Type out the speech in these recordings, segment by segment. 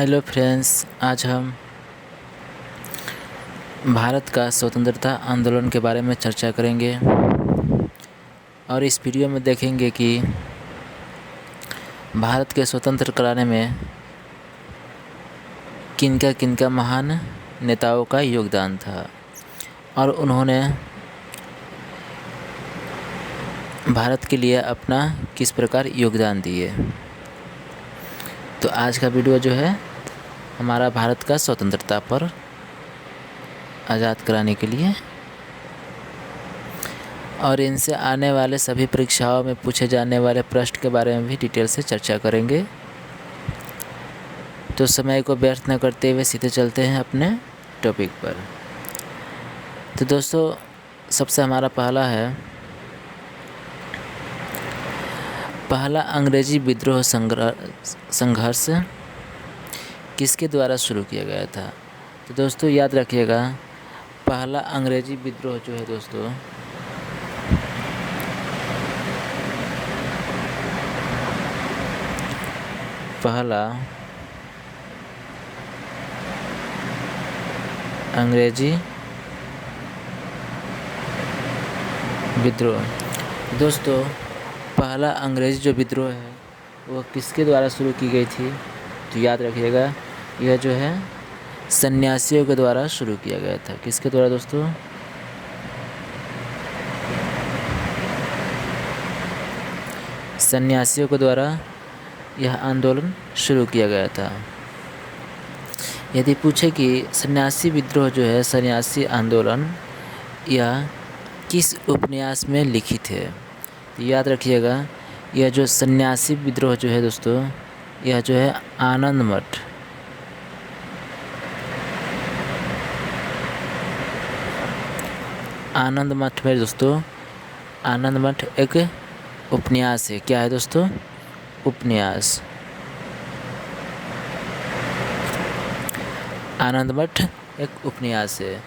Hello friends, आज हम भारत का स्वतंत्रता आंदोलन के बारे में चर्चा करेंगे और इस वीडियो में देखेंगे कि भारत के स्वतंत्र कराने में किनका महान नेताओं का योगदान था और उन्होंने भारत के लिए अपना किस प्रकार योगदान दिए। तो आज का वीडियो जो है हमारा भारत का स्वतंत्रता पर आज़ाद कराने के लिए और इनसे आने वाले सभी परीक्षाओं में पूछे जाने वाले प्रश्न के बारे में भी डिटेल से चर्चा करेंगे। तो समय को व्यर्थ न करते हुए सीधे चलते हैं अपने टॉपिक पर। तो दोस्तों, सबसे हमारा पहला अंग्रेजी विद्रोह संघर्ष किसके द्वारा शुरू किया गया था। तो दोस्तों याद रखिएगा, पहला अंग्रेजी विद्रोह जो है दोस्तों पहला अंग्रेजी विद्रोह दोस्तों पहला अंग्रेजी जो विद्रोह है वो किसके द्वारा शुरू की गई थी। तो याद रखिएगा, यह जो है सन्यासियों के द्वारा शुरू किया गया था। किसके द्वारा दोस्तों? सन्यासियों के द्वारा यह आंदोलन शुरू किया गया था। यदि पूछे कि सन्यासी विद्रोह जो है, सन्यासी आंदोलन, यह किस उपन्यास में लिखित है। तो याद रखिएगा, यह जो सन्यासी विद्रोह जो है दोस्तों, यह जो है आनंद मठ में दोस्तों, आनंद मठ एक उपन्यास है। क्या है दोस्तों? उपन्यास। आनंद मठ एक उपन्यास है,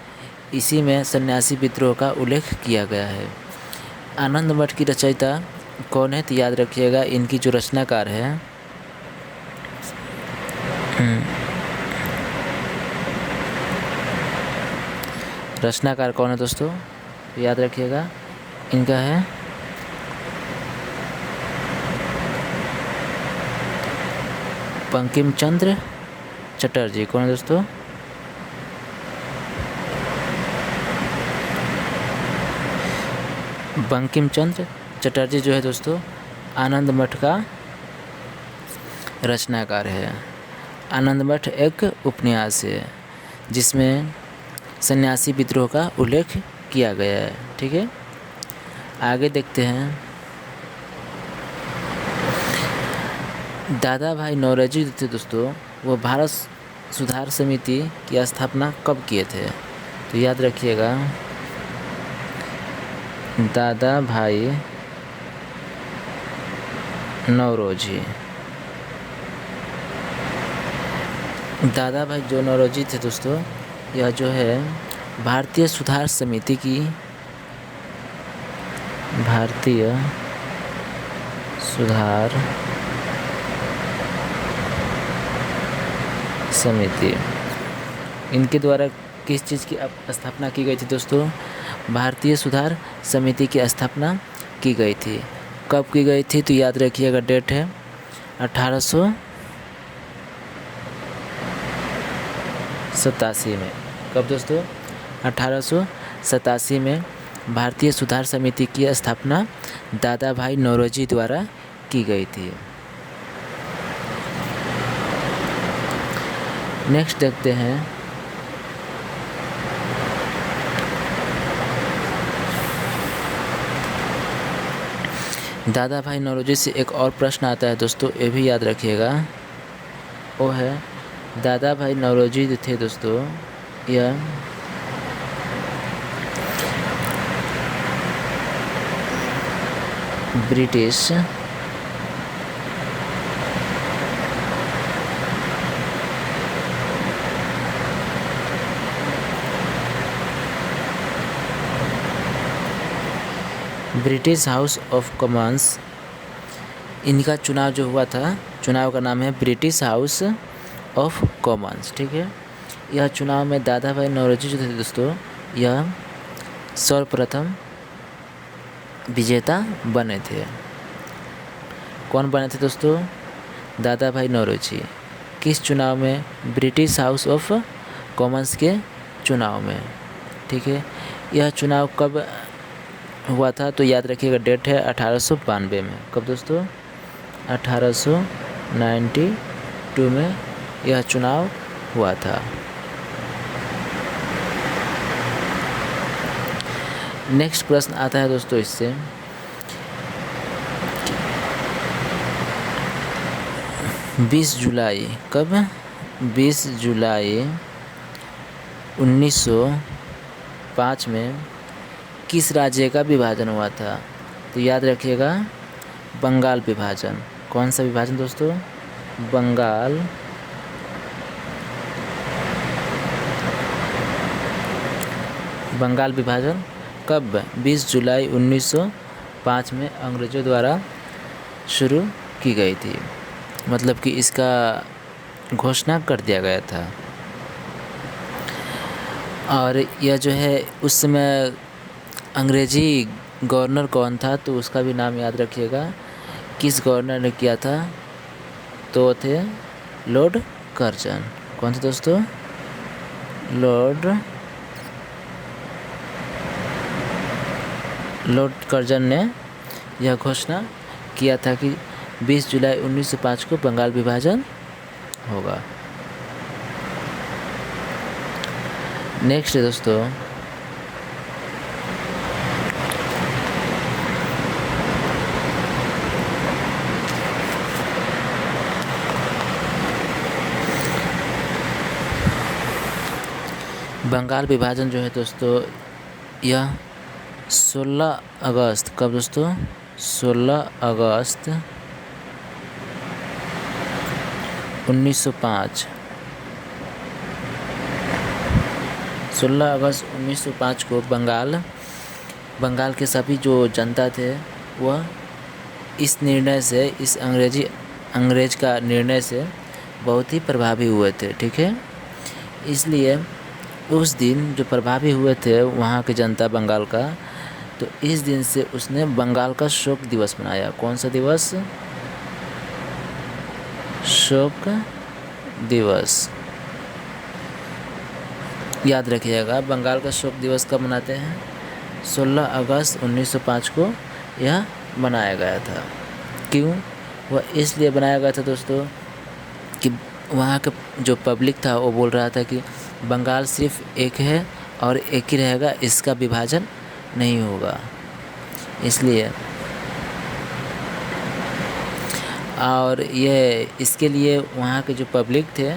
इसी में सन्यासी विद्रोह का उल्लेख किया गया है। आनंद मठ की रचयिता कौन है? तो याद रखिएगा, इनकी जो रचनाकार है रचनाकार कौन है दोस्तों? तो याद रखिएगा, इनका है बंकिम चंद्र चटर्जी। कौन है दोस्तों? बंकिम चंद्र चटर्जी जो है दोस्तों आनंद मठ का रचनाकार है। आनंद मठ एक उपन्यास है जिसमें सन्यासी विद्रोह का उल्लेख किया गया है। ठीक है, आगे देखते हैं। दादा भाई नौरोजी जो थे दोस्तों, वो भारत सुधार समिति की स्थापना कब किए थे। तो याद रखिएगा, दादा भाई नौरोजी। दादा भाई जो नौरोजी थे दोस्तों, यह जो है भारतीय सुधार समिति की इनके द्वारा किस चीज़ की स्थापना की गई थी दोस्तों? भारतीय सुधार समिति की स्थापना की गई थी। कब की गई थी? तो याद रखिएगा, डेट है 1887 में। कब दोस्तों? 1887 में भारतीय सुधार समिति की स्थापना दादा भाई नौरोजी द्वारा की गई थी। नेक्स्ट देखते हैं, दादा भाई नौरोजी से एक और प्रश्न आता है दोस्तों, ये भी याद रखिएगा। वो है, दादा भाई नौरोजी जो थे दोस्तों, यह ब्रिटिश हाउस ऑफ कॉमन्स, इनका चुनाव जो हुआ था, चुनाव का नाम है ब्रिटिश हाउस ऑफ कॉमन्स। ठीक है, यह चुनाव में दादा भाई नौरोजी जो थे दोस्तों, यह सर्वप्रथम विजेता बने थे। कौन बने थे दोस्तों? दादा भाई नौरोजी। किस चुनाव में? ब्रिटिश हाउस ऑफ कॉमन्स के चुनाव में। ठीक है, यह चुनाव कब हुआ था? तो याद रखिएगा, डेट है 1892 में। कब दोस्तों? 1892 में यह चुनाव हुआ था। नेक्स्ट प्रश्न आता है दोस्तों इससे, 20 जुलाई, कब? 20 जुलाई 1905 में किस राज्य का विभाजन हुआ था? तो याद रखिएगा, बंगाल विभाजन। कौन सा विभाजन दोस्तों? बंगाल विभाजन। कब? 20 जुलाई 1905 में अंग्रेज़ों द्वारा शुरू की गई थी, मतलब कि इसका घोषणा कर दिया गया था। और यह जो है उस समय अंग्रेजी गवर्नर कौन था? तो उसका भी नाम याद रखिएगा। किस गवर्नर ने किया था? तो थे लॉर्ड कर्जन। कौन थे दोस्तों? लॉर्ड कर्जन ने यह घोषणा किया था कि 20 जुलाई 1905 को बंगाल विभाजन होगा। नेक्स्ट है दोस्तों, बंगाल विभाजन जो है दोस्तों, यह 16 अगस्त, कब दोस्तों? 16 अगस्त 1905। 16 अगस्त 1905 को बंगाल के सभी जो जनता थे वह इस निर्णय से, इस अंग्रेज का निर्णय से बहुत ही प्रभावी हुए थे। ठीक है, इसलिए उस दिन जो प्रभावी हुए थे वहाँ की जनता बंगाल का, तो इस दिन से उसने बंगाल का शोक दिवस मनाया। कौन सा दिवस? शोक दिवस। याद रखिएगा, बंगाल का शोक दिवस कब मनाते हैं? 16 अगस्त 1905 को यह मनाया गया था। क्यों? वह इसलिए बनाया गया था दोस्तों कि वहाँ का जो पब्लिक था वो बोल रहा था कि बंगाल सिर्फ एक है और एक ही रहेगा, इसका विभाजन नहीं होगा। इसलिए और ये इसके लिए वहाँ के जो पब्लिक थे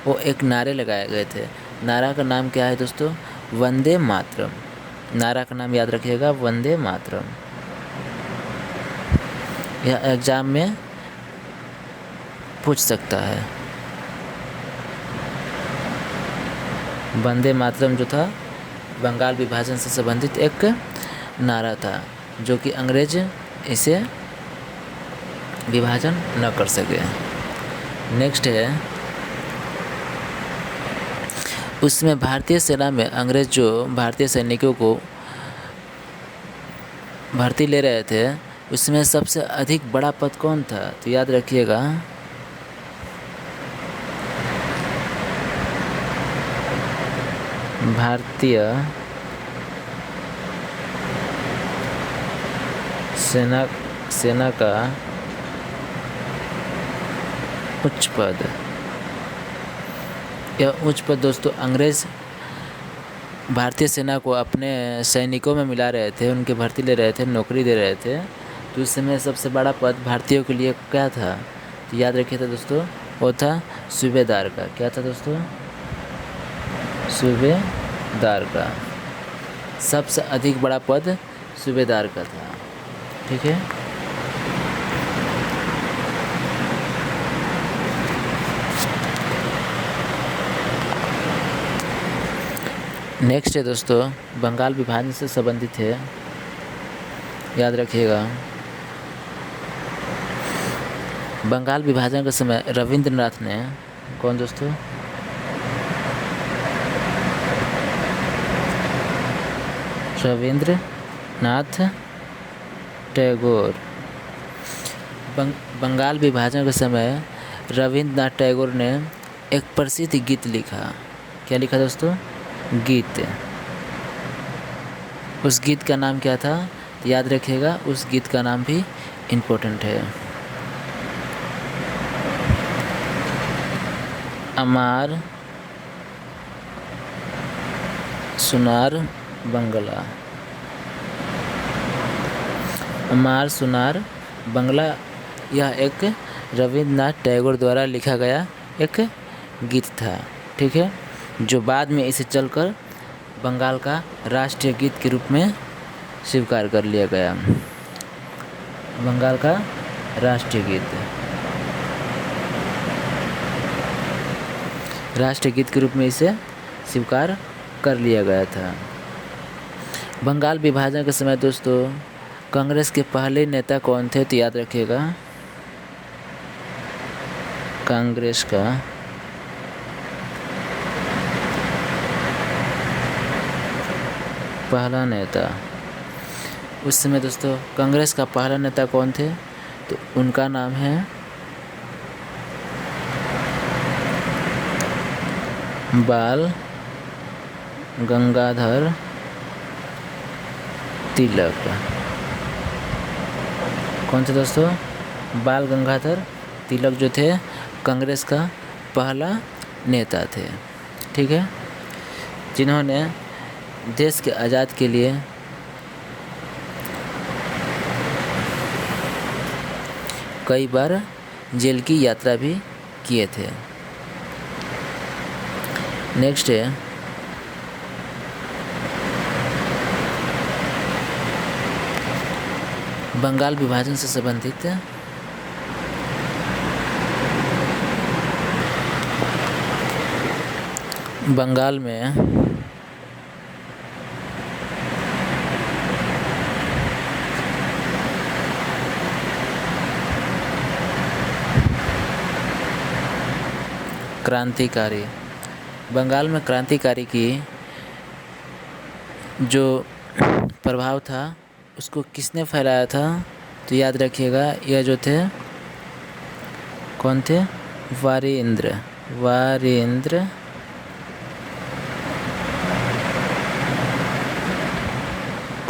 वो एक नारे लगाए गए थे। नारा का नाम क्या है दोस्तों? वंदे मातरम। नारा का नाम याद रखिएगा, वंदे मातरम। यह एग्ज़ाम में पूछ सकता है। वंदे मातरम जो था बंगाल विभाजन से संबंधित एक नारा था, जो कि अंग्रेज इसे विभाजन न कर सके। नेक्स्ट है, उसमें भारतीय सेना में अंग्रेज जो भारतीय सैनिकों को भर्ती ले रहे थे, उसमें सबसे अधिक बड़ा पद कौन था? तो याद रखिएगा, भारतीय सेना का उच्च पद। यह उच्च पद दोस्तों अंग्रेज भारतीय सेना को अपने सैनिकों में मिला रहे थे, उनके भर्ती ले रहे थे, नौकरी दे रहे थे। तो उस समय सबसे बड़ा पद भारतीयों के लिए क्या था? तो याद रखिए था दोस्तों, वो था सूबेदार का। क्या था दोस्तों? सूबेदार का। सबसे अधिक बड़ा पद सूबेदार का था। ठीक है, नेक्स्ट है दोस्तों, बंगाल विभाजन से संबंधित है। याद रखिएगा, बंगाल विभाजन के समय रविंद्रनाथ ने कौन दोस्तों? रविंद्रनाथ टैगोर। बंगाल विभाजन के समय रविंद्रनाथ टैगोर ने एक प्रसिद्ध गीत लिखा। क्या लिखा दोस्तों? गीत। उस गीत का नाम क्या था? याद रखिएगा, उस गीत का नाम भी इम्पोर्टेंट है। अमार सुनार बंगला। अमार सुनार बंगला यह एक रविंद्रनाथ टैगोर द्वारा लिखा गया एक गीत था, ठीक है, जो बाद में इसे चलकर बंगाल का राष्ट्रीय गीत के रूप में स्वीकार कर लिया गया। बंगाल का राष्ट्रीय गीत, राष्ट्रीय गीत के रूप में इसे स्वीकार कर लिया गया था। बंगाल विभाजन के समय दोस्तों कांग्रेस के पहले नेता कौन थे? तो याद रखिएगा, कांग्रेस का पहला नेता, उस समय दोस्तों कांग्रेस का पहला नेता कौन थे? तो उनका नाम है बाल गंगाधर तिलक। कौन थे दोस्तों? बाल गंगाधर तिलक जो थे कांग्रेस का पहला नेता थे, ठीक है, जिन्होंने देश के आज़ाद के लिए कई बार जेल की यात्रा भी किए थे। नेक्स्ट है बंगाल विभाजन से संबंधित बंगाल में क्रांतिकारी, बंगाल में क्रांतिकारी की जो प्रभाव था उसको किसने फैलाया था? तो याद रखिएगा, यह जो थे कौन थे? वारिंद्र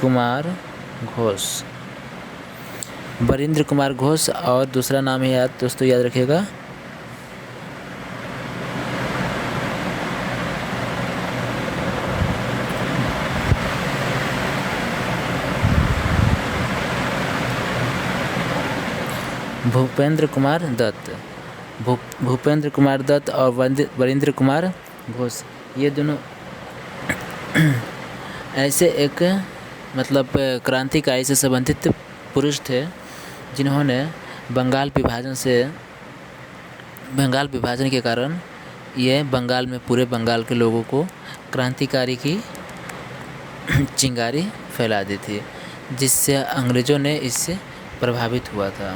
कुमार घोष। वरिंद्र कुमार घोष और दूसरा नाम है याद दोस्तों, याद रखिएगा, भूपेंद्र कुमार दत्त। भूपेंद्र कुमार दत्त और वरिंद्र कुमार घोष, ये दोनों ऐसे एक मतलब क्रांतिकारी से संबंधित पुरुष थे जिन्होंने बंगाल विभाजन के कारण ये बंगाल में पूरे बंगाल के लोगों को क्रांतिकारी की चिंगारी फैला दी थी, जिससे अंग्रेज़ों ने इससे प्रभावित हुआ था।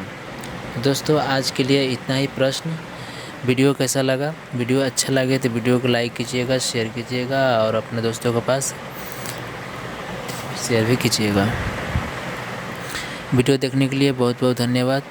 दोस्तों आज के लिए इतना ही प्रश्न। वीडियो कैसा लगा? वीडियो अच्छा लगे तो वीडियो को लाइक कीजिएगा, शेयर कीजिएगा और अपने दोस्तों के पास शेयर भी कीजिएगा। वीडियो देखने के लिए बहुत बहुत धन्यवाद।